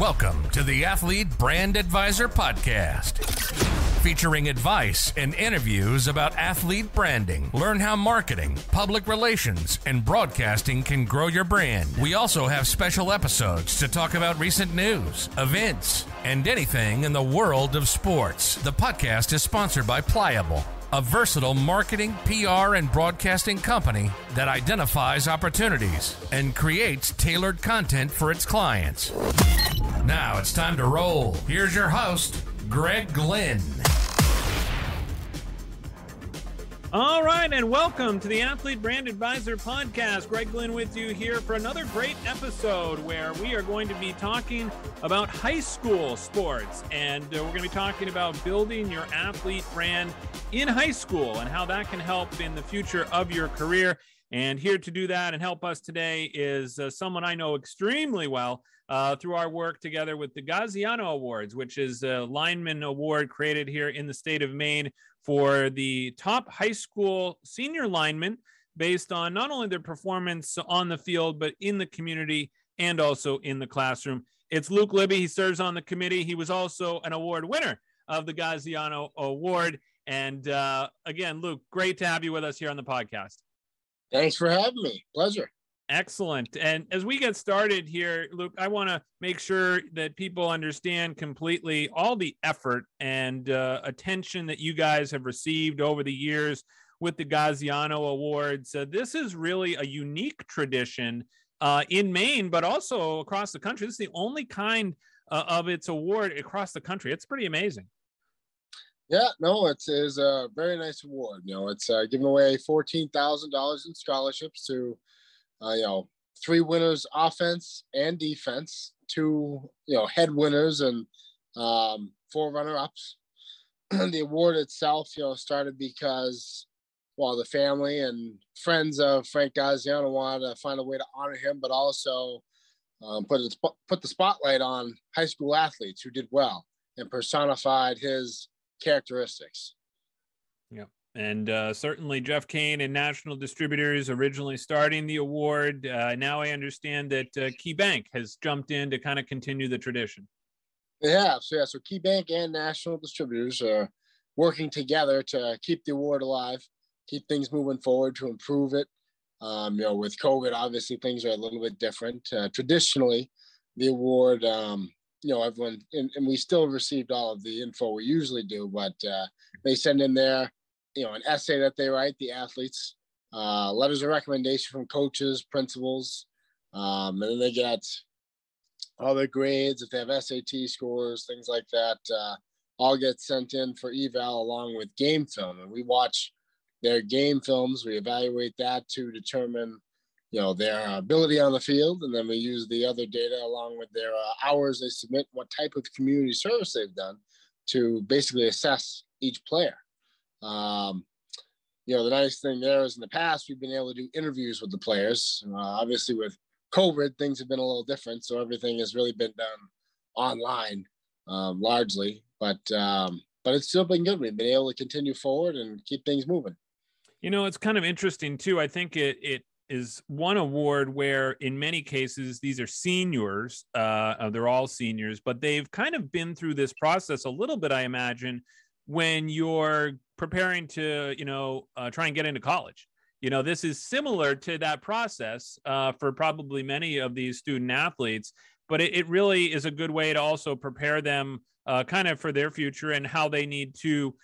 Welcome to the Athlete Brand Advisor Podcast, featuring advice and interviews about athlete branding. Learn how marketing, public relations, and broadcasting can grow your brand. We also have special episodes to talk about recent news, events, and anything in the world of sports. The podcast is sponsored by Pliable, a versatile marketing, PR, and broadcasting company that identifies opportunities and creates tailored content for its clients. Now it's time to roll. Here's your host, Greg Glenn. All right, and welcome to the Athlete Brand Advisor Podcast. Greg Glenn with you here for another great episode where we are going to be talking about high school sports. And we're going to be talking about building your athlete brand in high school and how that can help in the future of your career. And here to do that and help us today is someone I know extremely well through our work together with the Gaziano Awards, which is a lineman award created here in the state of Maine for the top high school senior linemen based on not only their performance on the field, but in the community and also in the classroom. It's Luke Libby. He serves on the committee. He was also an award winner of the Gaziano Award. And again, Luke, great to have you with us here on the podcast. Thanks for having me. Pleasure. Excellent. And as we get started here, Luke, I want to make sure that people understand completely all the effort and attention that you guys have received over the years with the Gaziano Awards. This is really a unique tradition in Maine, but also across the country. This is the only kind of its award across the country. It's pretty amazing. Yeah, no, it is a very nice award. You know, it's giving away $14,000 in scholarships to, three winners, offense and defense, two, head winners and four runner-ups. The award itself, started because, the family and friends of Frank Gaziano wanted to find a way to honor him, but also put the spotlight on high school athletes who did well and personified his characteristics. Yeah. And certainly Jeff Kane and National Distributors originally starting the award. Now I understand that KeyBank has jumped in to kind of continue the tradition. They have. So KeyBank and National Distributors are working together to keep the award alive, keep things moving forward to improve it. With COVID, obviously things are a little bit different. Traditionally, the award, everyone, and we still received all of the info we usually do, but they send in their, an essay that they write, the athletes, letters of recommendation from coaches, principals, and then they get all their grades, if they have SAT scores, things like that, all get sent in for eval along with game film. And we watch their game films, we evaluate that to determine their ability on the field. And then we use the other data along with their hours they submit, what type of community service they've done to basically assess each player. The nice thing there is in the past, we've been able to do interviews with the players. Obviously with COVID, things have been a little different. So everything has really been done online largely, but it's still been good. We've been able to continue forward and keep things moving. It's kind of interesting too. I think it is one award where in many cases, these are seniors, they're all seniors, but they've kind of been through this process a little bit, I imagine, when you're preparing to, try and get into college. This is similar to that process for probably many of these student athletes, but it really is a good way to also prepare them kind of for their future and how they need to,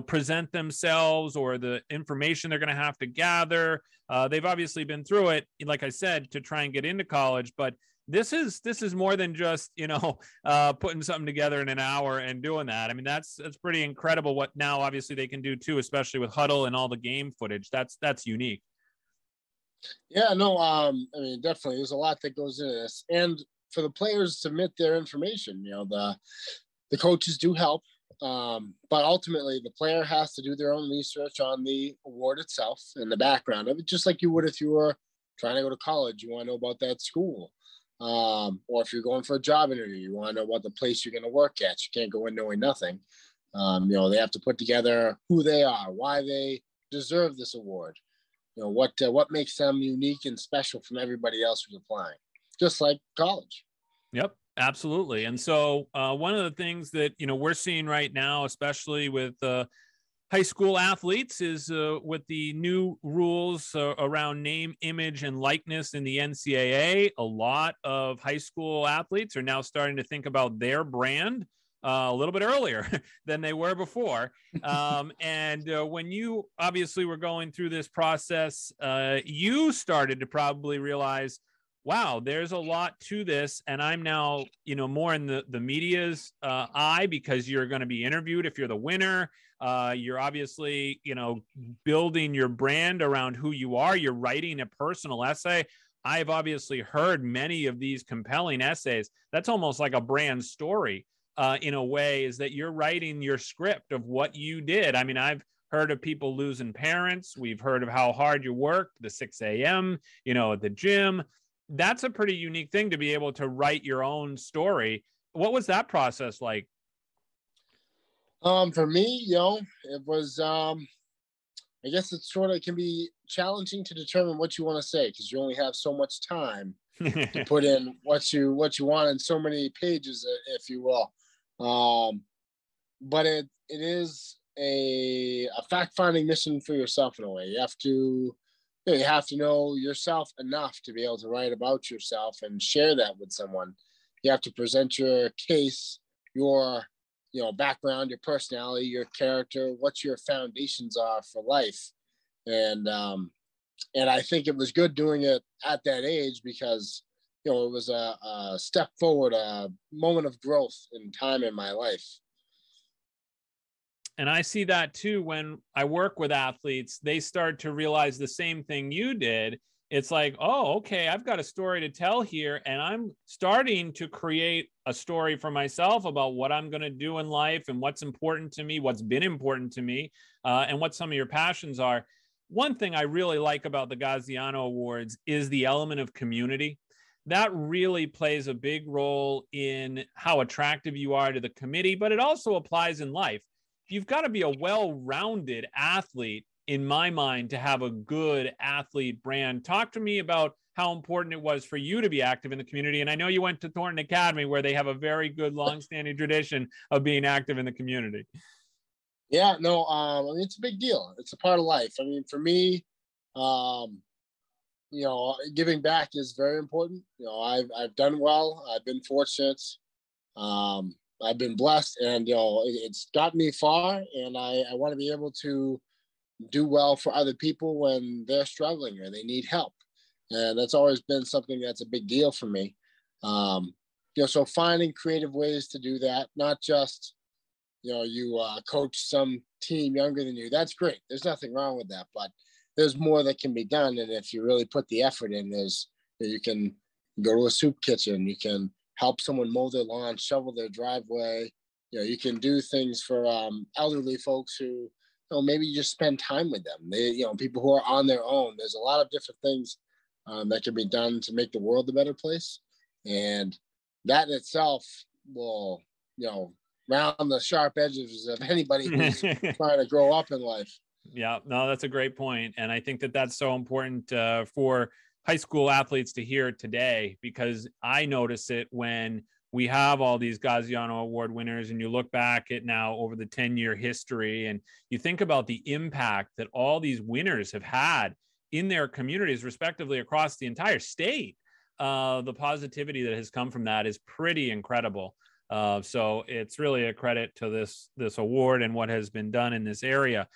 present themselves or the information they're going to have to gather. They've obviously been through it, like I said, to try and get into college, but this is more than just, putting something together in an hour and doing that. I mean, that's pretty incredible what now obviously they can do too, especially with Huddle and all the game footage. That's unique. Yeah, no, definitely there's a lot that goes into this. And for the players to submit their information, the coaches do help. But ultimately the player has to do their own research on the award itself and the background of it, just like you would if you were trying to go to college. You want to know about that school. Or if you're going for a job interview, you want to know about the place you're going to work at. You can't go in knowing nothing. They have to put together who they are, why they deserve this award. What makes them unique and special from everybody else who's applying, just like college. Yep. Absolutely. And so one of the things that, we're seeing right now, especially with high school athletes, is with the new rules around name, image, and likeness in the NCAA. A lot of high school athletes are now starting to think about their brand a little bit earlier than they were before. And when you obviously were going through this process, you started to probably realize, wow, there's a lot to this. And I'm now, more in the media's eye, because you're going to be interviewed if you're the winner. You're obviously, building your brand around who you are. You're writing a personal essay. I've obviously heard many of these compelling essays. That's almost like a brand story in a way, is that you're writing your script of what you did. I mean, I've heard of people losing parents. We've heard of how hard you worked, the 6 a.m., at the gym. That's a pretty unique thing to be able to write your own story. What was that process like? For me, it was, I guess it can be challenging to determine what you want to say, because you only have so much time to put in what you want in so many pages, if you will. But it is a fact-finding mission for yourself in a way. You have to know yourself enough to be able to write about yourself and share that with someone. You have to present your case, your background, your personality, your character, what your foundations are for life. And I think it was good doing it at that age, because it was a step forward, a moment of growth in time in my life. And I see that too when I work with athletes. They start to realize the same thing you did. It's like, oh, okay, I've got a story to tell here, and I'm starting to create a story for myself about what I'm going to do in life and what's important to me, what's been important to me, and what some of your passions are. One thing I really like about the Gaziano Awards is the element of community. That really plays a big role in how attractive you are to the committee, but it also applies in life. You've got to be a well-rounded athlete, in my mind, to have a good athlete brand. Talk to me about how important it was for you to be active in the community. And I know you went to Thornton Academy, where they have a very good long-standing tradition of being active in the community. Yeah, no, I mean, it's a big deal. It's a part of life. I mean, for me, giving back is very important. I've done well. I've been fortunate. I've been blessed, and it's got me far, and I want to be able to do well for other people when they're struggling or they need help. And that's always been something that's a big deal for me. So finding creative ways to do that, not just you coach some team younger than you. That's great. There's nothing wrong with that, but there's more that can be done. And if you really put the effort in, you can go to a soup kitchen, you can help someone mow their lawn, shovel their driveway. You can do things for elderly folks who, maybe you just spend time with them. People who are on their own. There's a lot of different things that can be done to make the world a better place. And that in itself will, round the sharp edges of anybody who's trying to grow up in life. Yeah, no, that's a great point. And I think that that's so important for high school athletes to hear today, because I notice it when we have all these Gaziano Award winners, and you look back at now over the 10-year history, and you think about the impact that all these winners have had in their communities, respectively, across the entire state. The positivity that has come from that is pretty incredible. So it's really a credit to this award and what has been done in this area.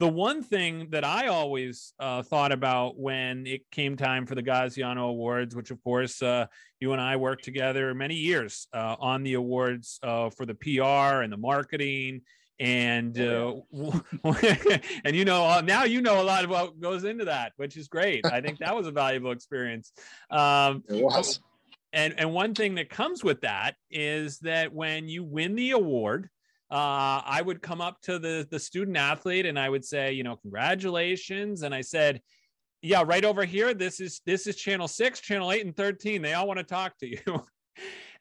The one thing that I always thought about when it came time for the Gaziano Awards, which of course you and I worked together many years on the awards for the PR and the marketing, and and now you know a lot of what goes into that, which is great. I think that was a valuable experience. It was. And one thing that comes with that is that when you win the award, I would come up to the student athlete and I would say, congratulations. And I said, yeah, right over here, this is channel 6, channel 8, and 13. They all want to talk to you.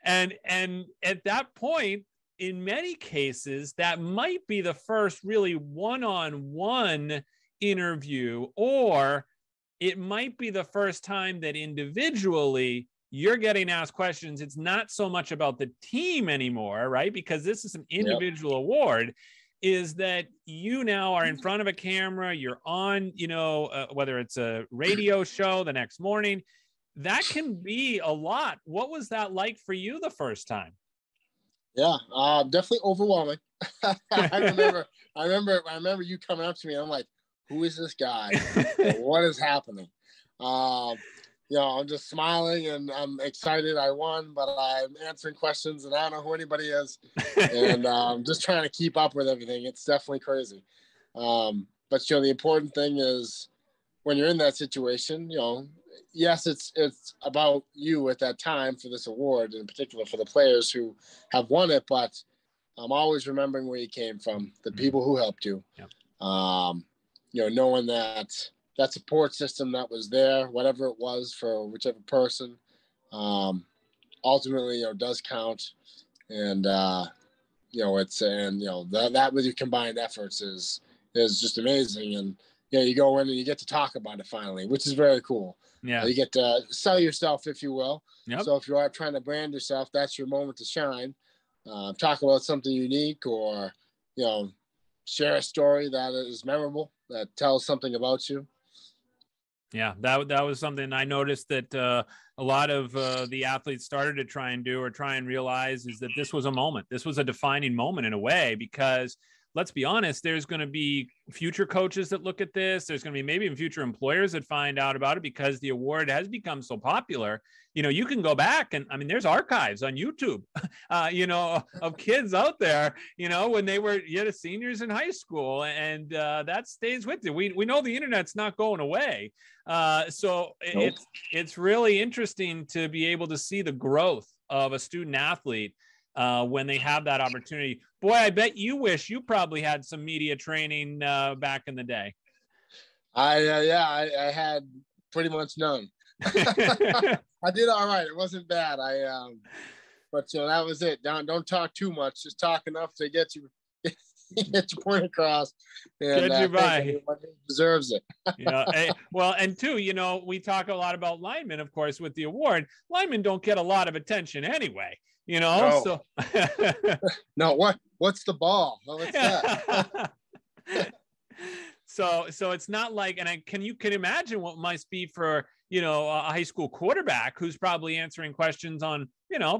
and at that point, in many cases, that might be the first really one-on-one interview, or it might be the first time that individually you're getting asked questions. It's not so much about the team anymore, right? Because this is an individual award, is that you now are in front of a camera, you're on, whether it's a radio show the next morning, that can be a lot. What was that like for you the first time? Yeah, definitely overwhelming. I remember you coming up to me. And I'm like, who is this guy? What is happening? I'm just smiling and I'm excited. I won, but I'm answering questions and I don't know who anybody is. And just trying to keep up with everything. It's definitely crazy. But the important thing is when you're in that situation, yes, it's about you at that time for this award, in particular for the players who have won it, but I'm always remembering where you came from, the people who helped you. Yep. Knowing that support system that was there, whatever it was for whichever person, ultimately, does count. And, that with your combined efforts is just amazing. And, you go in and you get to talk about it finally, which is very cool. Yeah. You get to sell yourself, if you will. Yep. So if you are trying to brand yourself, that's your moment to shine. Talk about something unique or, share a story that is memorable, that tells something about you. Yeah, that was something I noticed that a lot of the athletes started to try and do or try and realize, is that this was a moment. This was a defining moment in a way, because let's be honest, there's going to be future coaches that look at this. There's going to be maybe even future employers that find out about it, because the award has become so popular. You can go back and, there's archives on YouTube, of kids out there, when they were seniors in high school, and that stays with you. We know the internet's not going away. So Nope. It's really interesting to be able to see the growth of a student athlete when they have that opportunity. Boy, I bet you wish you probably had some media training back in the day. I had pretty much none. I did all right. It wasn't bad. But that was it. Don't talk too much. Just talk enough to get you get your point across. And get you by. Everyone deserves it. And two, we talk a lot about linemen, of course, with the award. Linemen don't get a lot of attention anyway. No. So no, what's the ball? Well, what's that? So it's not like, and you can imagine what must be for, a high school quarterback who's probably answering questions on,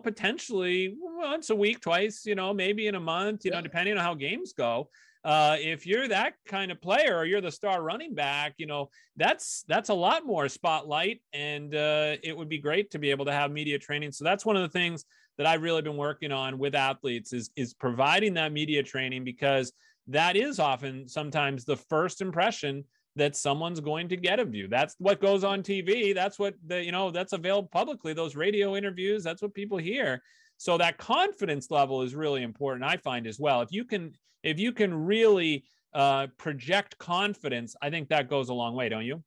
potentially once a week, twice, maybe in a month, depending on how games go. If you're that kind of player, or you're the star running back, that's a lot more spotlight, and it would be great to be able to have media training. So that's one of the things that I've really been working on with athletes is providing that media training, because that is sometimes the first impression that someone's going to get of you. That's what goes on TV. That's what that's available publicly, those radio interviews, that's what people hear. So that confidence level is really important, I find, as well. If you can really project confidence, I think that goes a long way, don't you?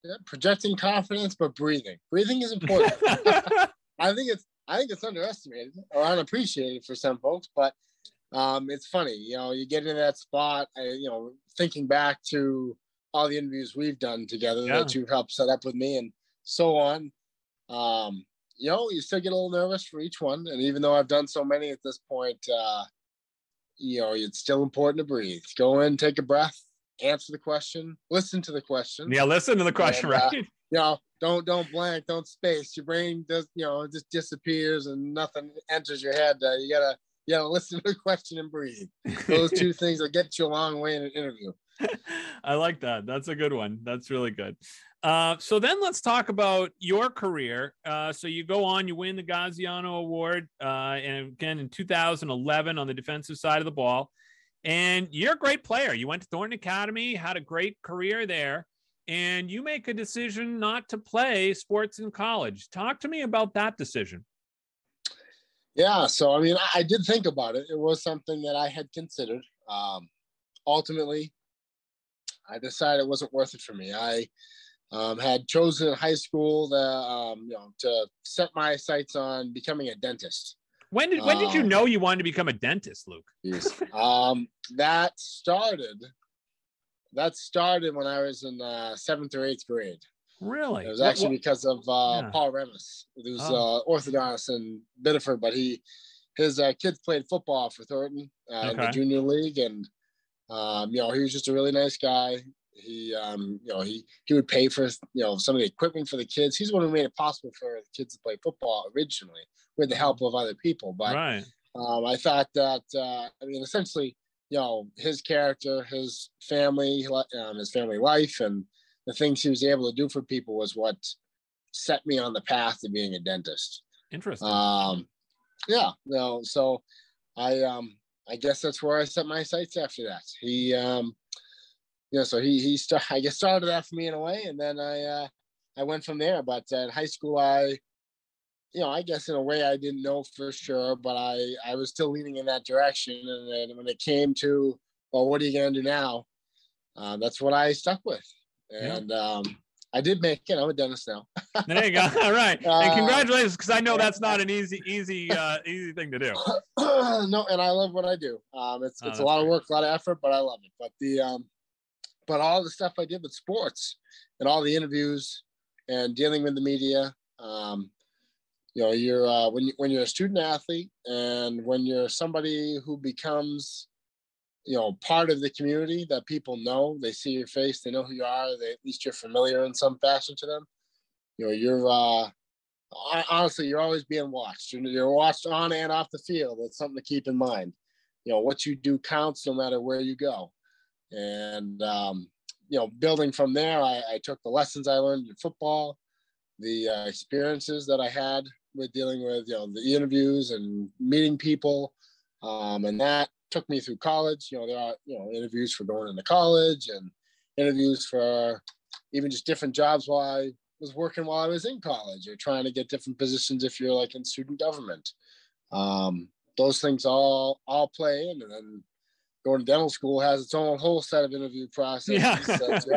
Yeah, projecting confidence, but breathing is important. I think it's underestimated or unappreciated for some folks, but it's funny, you get into that spot, thinking back to all the interviews we've done together that you've helped set up with me and so on. You still get a little nervous for each one. And even though I've done so many at this point, it's still important to breathe. Go in, take a breath, answer the question, listen to the question. Yeah, listen to the question, right? Don't blank, don't space. Your brain does, just disappears and nothing enters your head. You gotta listen to the question and breathe. Those two things will get you a long way in an interview. I like that. That's a good one. That's really good. So then let's talk about your career. So you go on, you win the Gaziano Award, and again in 2011 on the defensive side of the ball. And you're a great player. You went to Thornton Academy, had a great career there, and you make a decision not to play sports in college. Talk to me about that decision. Yeah, so I did think about it. It was something that I had considered. Ultimately, I decided it wasn't worth it for me. I had chosen in high school to set my sights on becoming a dentist. When did you know you wanted to become a dentist, Luke? That started when I was in 7th or 8th grade. Really? It was actually because of Yeah. Paul Remus, who's orthodontist in Biddeford, but his kids played football for Thornton in the junior league, and he was just a really nice guy. He he would pay for some of the equipment for the kids. He's the one who made it possible for the kids to play football originally, with the help of other people. But I thought that essentially, his character, his family life, and the things he was able to do for people was what set me on the path to being a dentist. Interesting. So I guess that's where I set my sights after that. I guess started that for me in a way, and then I went from there. But in high school, I guess in a way I didn't know for sure, but I was still leaning in that direction. And then when it came to, well, what are you going to do now? That's what I stuck with. And I did make it. I'm a dentist now. There you go. All right. And congratulations, because I know that's not an easy thing to do. No, and I love what I do. It's a lot of work, a lot of effort, but I love it. But but all the stuff I did with sports and all the interviews and dealing with the media, you're when you're a student athlete, and when you're somebody who becomes part of the community that people know, they see your face, they know who you are, at least you're familiar in some fashion to them. You're honestly, you're always being watched. You're watched on and off the field. It's something to keep in mind. What you do counts no matter where you go. And building from there, I took the lessons I learned in football, the experiences that I had with dealing with the interviews and meeting people, and that took me through college. There are interviews for going into college, and interviews for even just different jobs while I was working while I was in college, or trying to get different positions if you're like in student government. Those things all play in, and then going to dental school has its own whole set of interview processes that you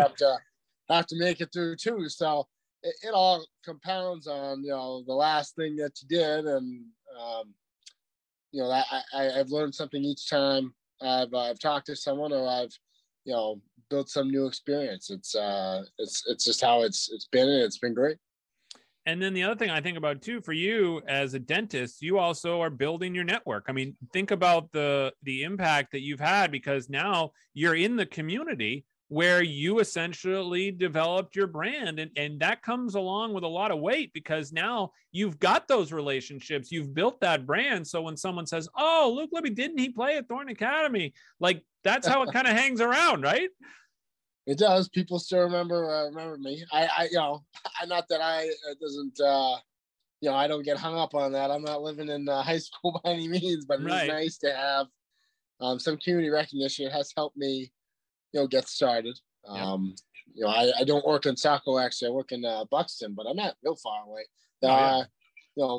have to make it through too. So it all compounds on the last thing that you did, and I've learned something each time I've talked to someone, or I've built some new experience. It's just how it's been, and it's been great. And then the other thing I think about too, for you as a dentist, you also are building your network. I mean, think about the impact that you've had, because now you're in the community where you essentially developed your brand. And that comes along with a lot of weight, because now you've got those relationships, you've built that brand. So when someone says, oh, Luke Libby, didn't he play at Thornton Academy? Like, that's how it kind of hangs around, right? It does. People still remember me. I not that it doesn't, I don't get hung up on that. I'm not living in high school by any means, but it's nice to have some community recognition. It has helped me, get started. I don't work in Saco, actually. I work in Buxton, but I'm not real far away.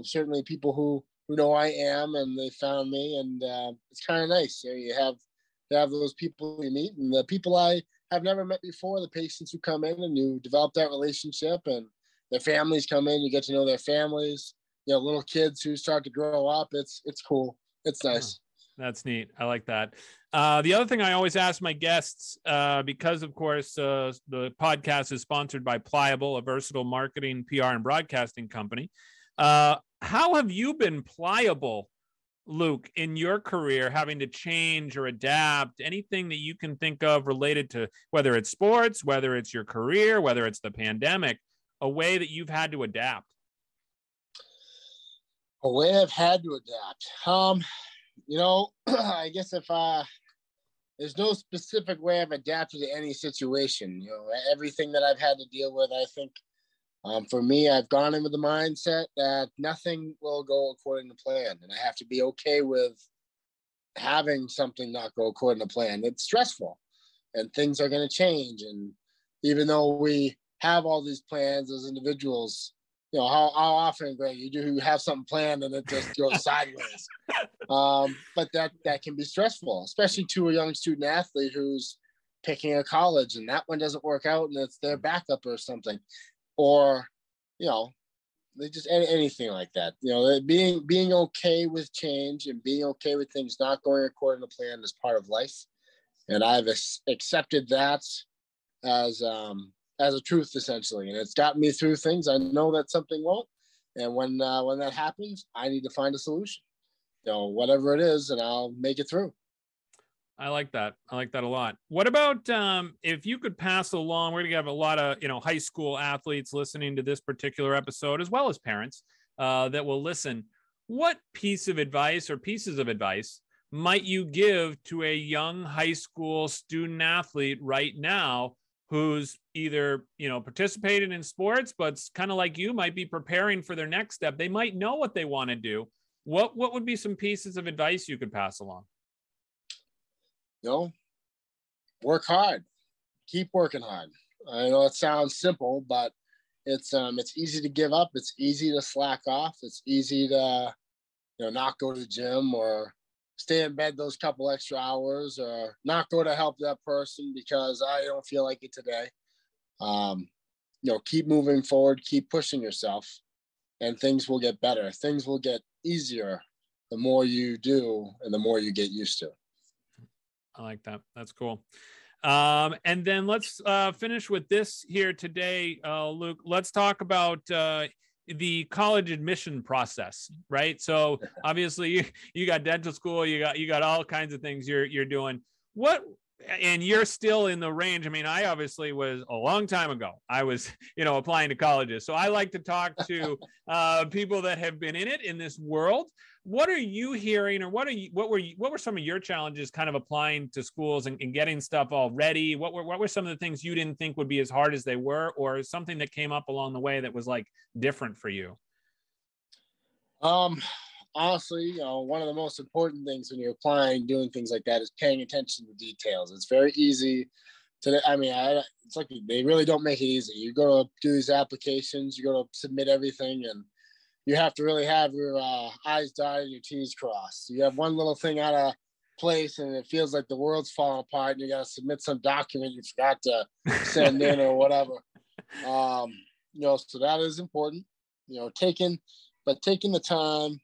Certainly people who know I am, and they found me, and it's kind of nice. You have those people you meet, and the people I have never met before, the patients who come in, and you develop that relationship, and their families come in, you get to know their families, little kids who start to grow up. It's cool. It's nice. That's neat. I like that. The other thing I always ask my guests, because of course, the podcast is sponsored by Pliable, a versatile marketing, PR, and broadcasting company. How have you been pliable, Luke, in your career, having to change or adapt? Anything that you can think of related to whether it's sports, whether it's your career, whether it's the pandemic, a way that you've had to adapt? A way I've had to adapt. I guess if there's no specific way I've adapted to any situation. Everything that I've had to deal with, I think, for me, I've gone in with the mindset that nothing will go according to plan, and I have to be okay with having something not go according to plan. It's stressful, and things are going to change. And even though we have all these plans as individuals, how often, Greg, you have something planned and it just goes sideways. But that can be stressful, especially to a young student athlete who's picking a college, and that one doesn't work out, and it's their backup or something. Or, they just anything like that. Being okay with change and being okay with things not going according to plan is part of life, and I've accepted that as as a truth, essentially. And it's gotten me through things. I know that something won't. And when that happens, I need to find a solution, whatever it is, and I'll make it through. I like that. I like that a lot. What about if you could pass along, we're going to have a lot of, high school athletes listening to this particular episode, as well as parents that will listen. What piece of advice or pieces of advice might you give to a young high school student athlete right now who's either, participating in sports, but kind of like you, might be preparing for their next step? They might know what they want to do. What would be some pieces of advice you could pass along? Work hard, keep working hard. I know it sounds simple, but it's easy to give up. It's easy to slack off. It's easy to, not go to the gym or stay in bed those couple extra hours or not go to help that person because I don't feel like it today. Keep moving forward, keep pushing yourself, and things will get better. Things will get easier the more you do and the more you get used to. I like that. That's cool. And then let's finish with this here today, Luke. Let's talk about the college admission process, right? So obviously you got dental school, you got all kinds of things you're doing. And you're still in the range. I mean, I obviously was a long time ago. I was, applying to colleges. So I like to talk to people that have been in this world. What are you hearing, or what were some of your challenges kind of applying to schools and getting stuff all ready? What were some of the things you didn't think would be as hard as they were, or something that came up along the way that was like different for you? Honestly, one of the most important things when you're applying, doing things like that, is paying attention to details. It's very easy it's like they really don't make it easy. You go to do these applications, you go to submit everything, and you have to really have your I's dotted and your T's crossed. You have one little thing out of place and it feels like the world's falling apart and you got to submit some document you forgot to send in or whatever. So that is important, taking the time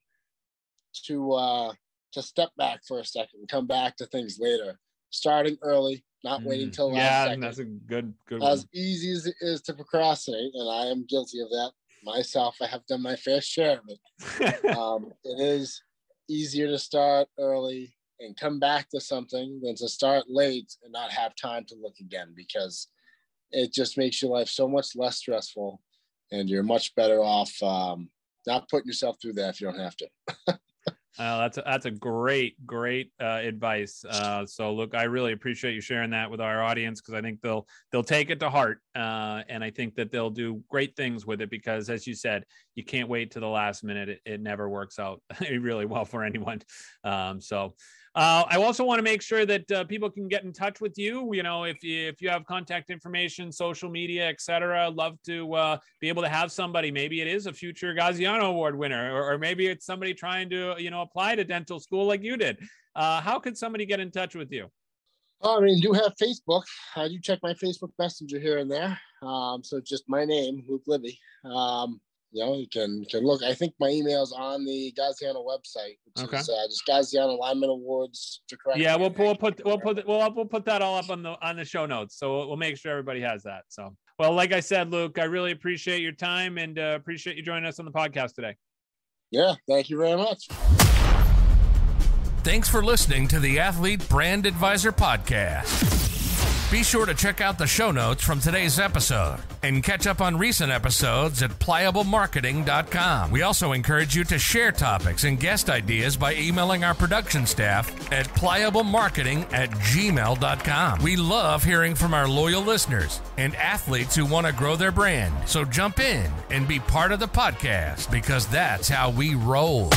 to step back for a second and come back to things later, starting early, not waiting till last second. That's a good As one. easy as it is to procrastinate, and I am guilty of that myself. I have done my fair share of it. It is easier to start early and come back to something than to start late and not have time to look again, because it just makes your life so much less stressful and you're much better off not putting yourself through that if you don't have to. That's a great advice. So look, I really appreciate you sharing that with our audience, because I think they'll take it to heart. And I think that they'll do great things with it, because as you said, you can't wait to the last minute. It never works out really well for anyone. I also want to make sure that people can get in touch with you. If you have contact information, social media, etc. Love to be able to have somebody. Maybe it is a future Gaziano Award winner, or maybe it's somebody trying to apply to dental school like you did. How could somebody get in touch with you? You do have Facebook. I do check my Facebook Messenger here and there. So just my name, Luke Libby. You can look. I think my email is on the Gaziano website, which is just Gaziano Lineman Awards. Yeah, we'll put that all up on the show notes. So we'll make sure everybody has that. So, well, like I said, Luke, I really appreciate your time and appreciate you joining us on the podcast today. Yeah, thank you very much. Thanks for listening to the Athlete Brand Advisor Podcast. Be sure to check out the show notes from today's episode and catch up on recent episodes at pliablemarketing.com. We also encourage you to share topics and guest ideas by emailing our production staff at pliablemarketing@gmail.com. We love hearing from our loyal listeners and athletes who want to grow their brand. So jump in and be part of the podcast, because that's how we roll.